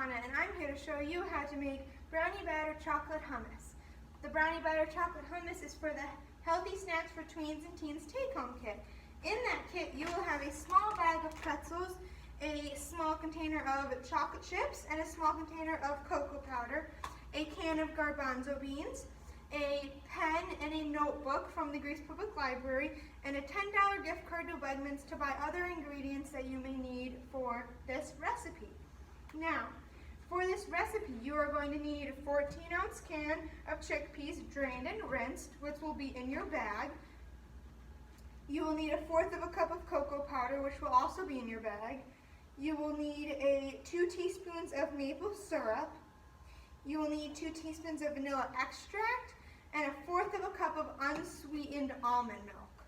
Hannah, and I'm here to show you how to make brownie batter chocolate hummus. The brownie batter chocolate hummus is for the Healthy Snacks for Tweens and Teens take-home kit. In that kit, you will have a small bag of pretzels, a small container of chocolate chips, and a small container of cocoa powder, a can of garbanzo beans, a pen and a notebook from the Greece Public Library, and a $10 gift card to Wegmans to buy other ingredients that you may need for this recipe. Now, for this recipe, you are going to need a 14-ounce can of chickpeas drained and rinsed, which will be in your bag. You will need a 1/4 of a cup of cocoa powder, which will also be in your bag. You will need 2 teaspoons of maple syrup. You will need 2 teaspoons of vanilla extract and a 1/4 of a cup of unsweetened almond milk.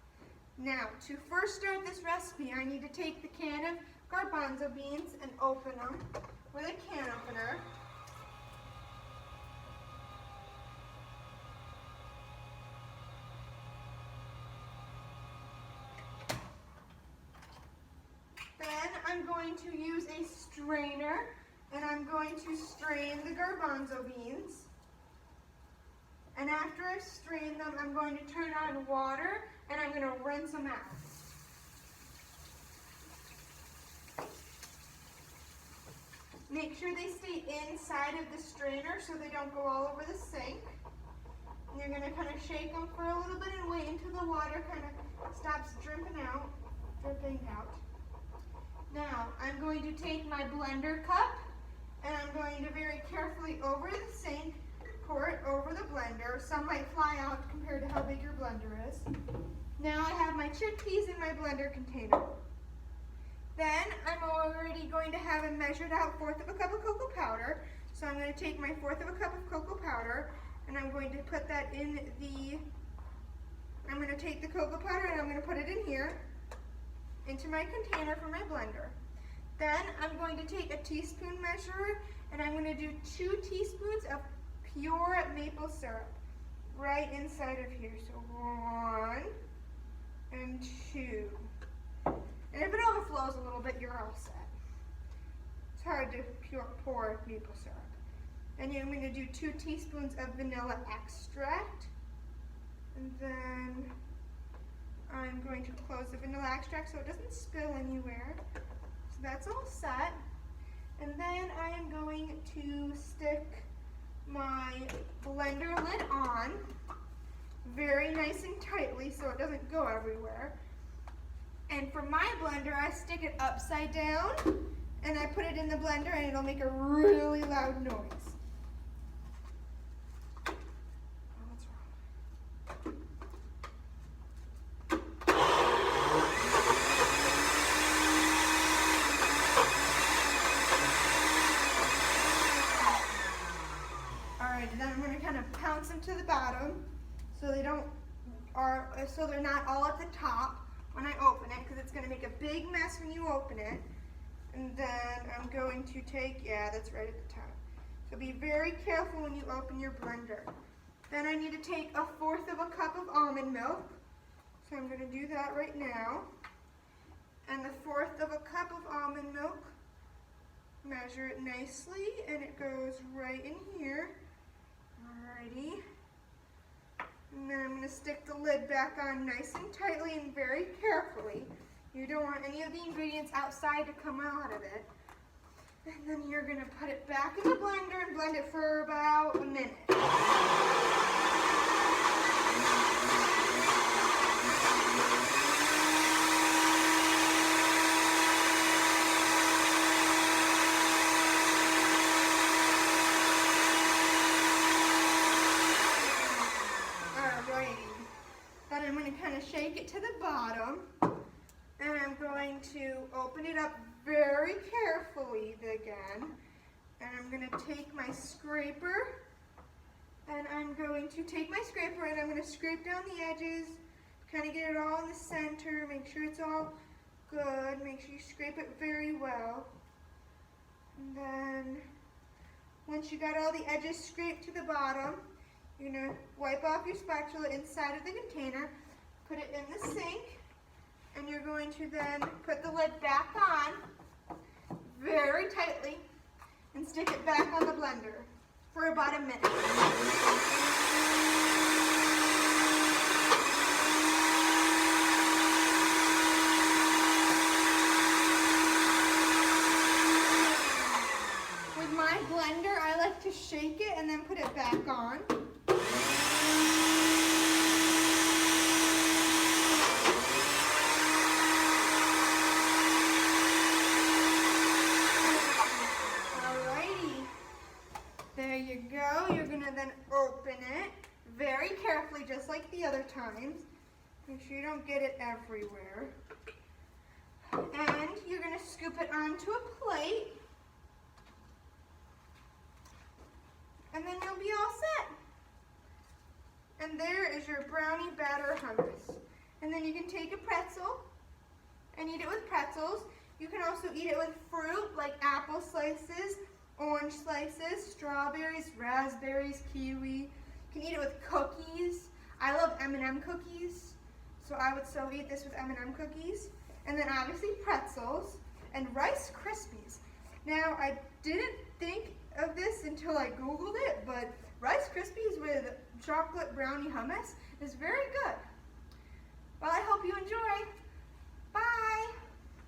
Now, to first start this recipe, I need to take the can of garbanzo beans and open them with a can opener. Then I'm going to use a strainer and I'm going to strain the garbanzo beans. And after I've strained them, I'm going to turn on water and I'm going to rinse them out. Make sure they stay inside of the strainer so they don't go all over the sink. And you're going to kind of shake them for a little bit and wait until the water kind of stops dripping out. Now, I'm going to take my blender cup and I'm going to very carefully over the sink pour it over the blender. Some might fly out compared to how big your blender is. Now I have my chickpeas in my blender container. Then I'm already going to have a measured out 1/4 of a cup of cocoa powder. So I'm going to take my 1/4 of a cup of cocoa powder and I'm going to put that in I'm going to take the cocoa powder and I'm going to put it in here into my container for my blender. Then I'm going to take a teaspoon measurer and I'm going to do 2 teaspoons of pure maple syrup right inside of here. So 1 and 2. And if it overflows a little bit, you're all set. It's hard to pour maple syrup. And I'm going to do 2 teaspoons of vanilla extract. And then I'm going to close the vanilla extract so it doesn't spill anywhere. So that's all set. And then I am going to stick my blender lid on very nice and tightly so it doesn't go everywhere. And for my blender, I stick it upside down and I put it in the blender and it'll make a really loud noise. Oh, what's wrong? Alright, then I'm going to kind of pounce them to the bottom so they're not all at the top when I open it, because it's going to make a big mess when you open it. And then I'm going to take, yeah, that's right at the top. So be very careful when you open your blender. Then I need to take a 1/4 of a cup of almond milk. So I'm going to do that right now. And the 1/4 of a cup of almond milk, measure it nicely, and it goes right in here. Alrighty. And then I'm going to stick the lid back on nice and tightly and very carefully. You don't want any of the ingredients outside to come out of it. And then you're going to put it back in the blender and blend it for about a minute. Then I'm going to kind of shake it to the bottom, and I'm going to open it up very carefully again, and I'm going to take my scraper, and I'm going to scrape down the edges, kind of get it all in the center, make sure it's all good, make sure you scrape it very well. And then once you got all the edges scraped to the bottom, you're going to wipe off your spatula inside of the container, put it in the sink, and you're going to then put the lid back on very tightly and stick it blender for about a minute. With my blender, I like to shake it and then put it back on. There you go. You're going to then open it very carefully, just like the other times. Make sure you don't get it everywhere. And you're going to scoop it onto a plate. And then you'll be all set. And there is your brownie batter hummus. And then you can take a pretzel and eat it with pretzels. You can also eat it with fruit, like apple slices, orange slices, strawberries, raspberries, kiwi. You can eat it with cookies. I love M&M cookies, so I would so eat this with M&M cookies. And then obviously pretzels and Rice Krispies. Now, I didn't think of this until I Googled it, but Rice Krispies with chocolate brownie hummus is very good. Well, I hope you enjoy.